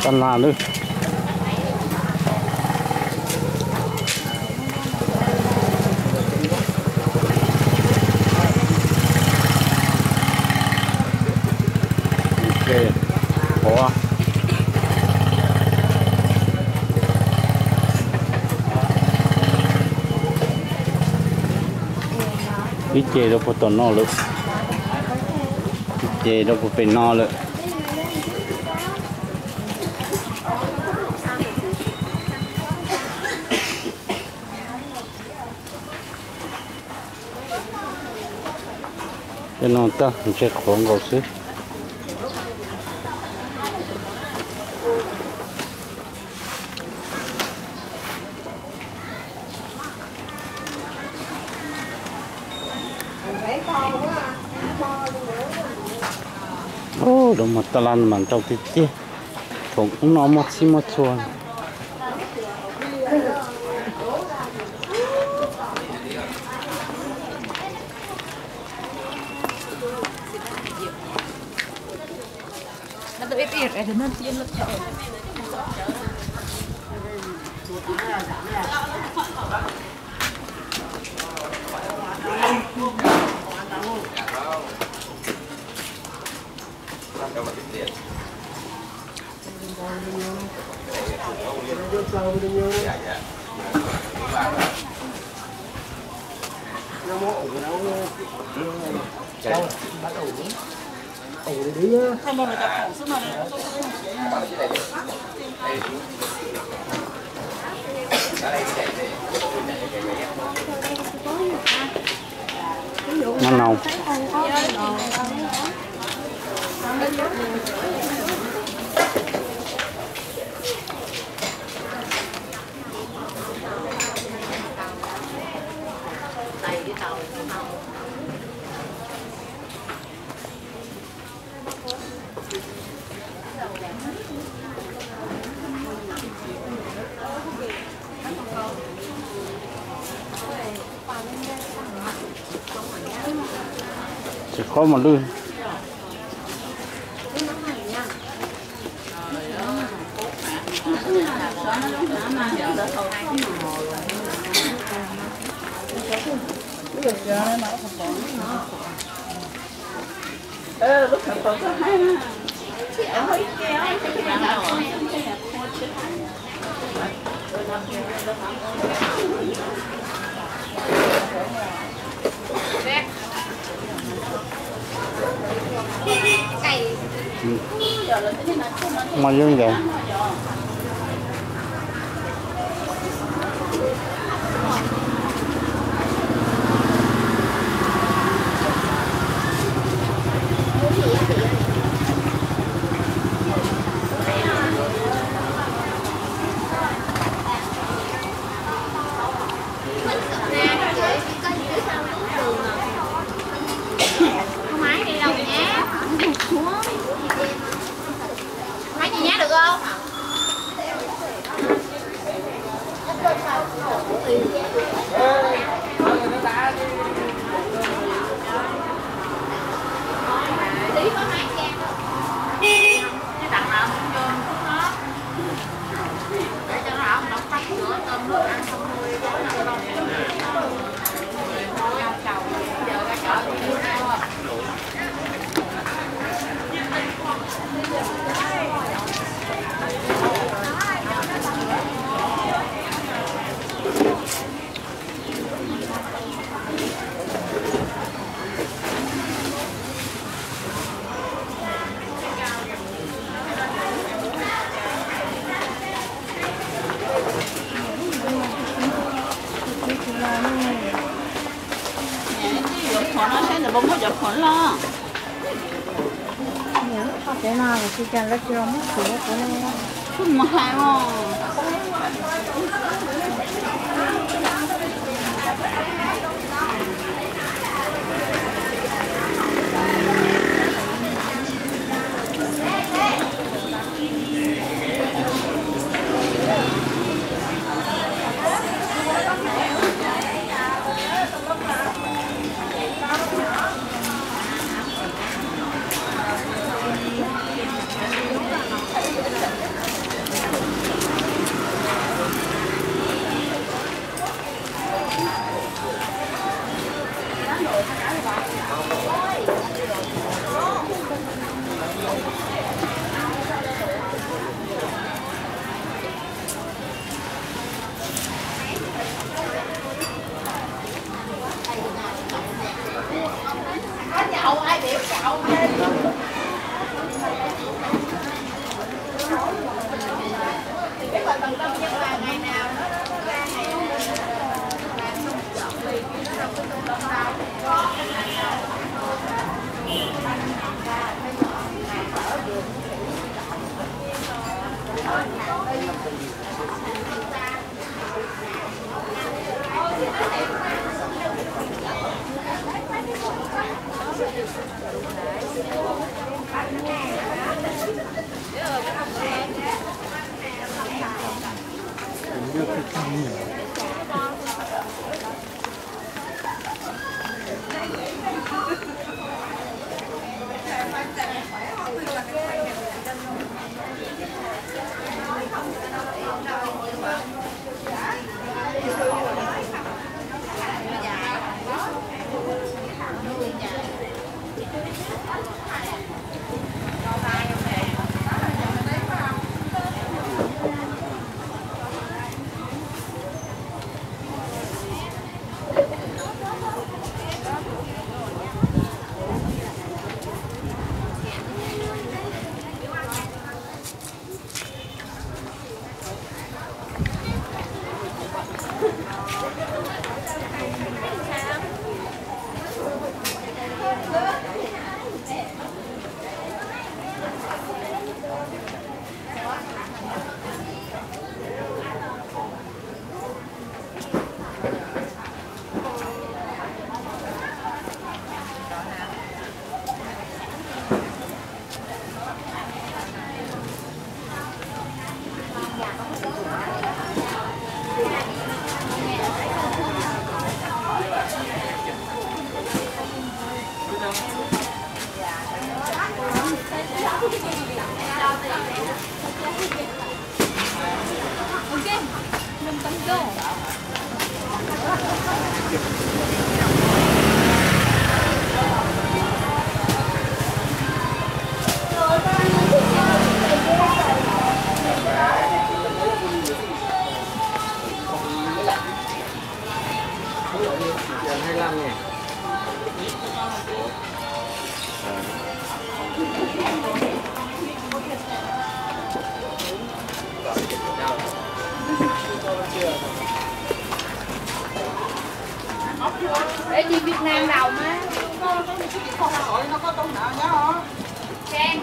Tân là nữa. Ok, có. Ít chè đâu có tổn no luôn. Chè đâu có phải no luôn. Cho nó ta mình sẽ khoáng gạo xứ. Ô, đồng mặt ta lan màn trong tí cũng nó mất xí mất xuân. Nó tự biết cái thứ nó tiên lực trời. Thay một người ta khổ sức mà Nó nồng. Chỉ khó mà lươn. Lúc sản phẩm có hay mà. Chị ở hơi kéo. Mà như vậy. bông có dập khẩn lo. Cái nào thì chỉ cần lấy cho mất của nó. Không mà hay mà. Để đi Việt Nam đầu mà. Nó có tông nợ nhá hả? Trang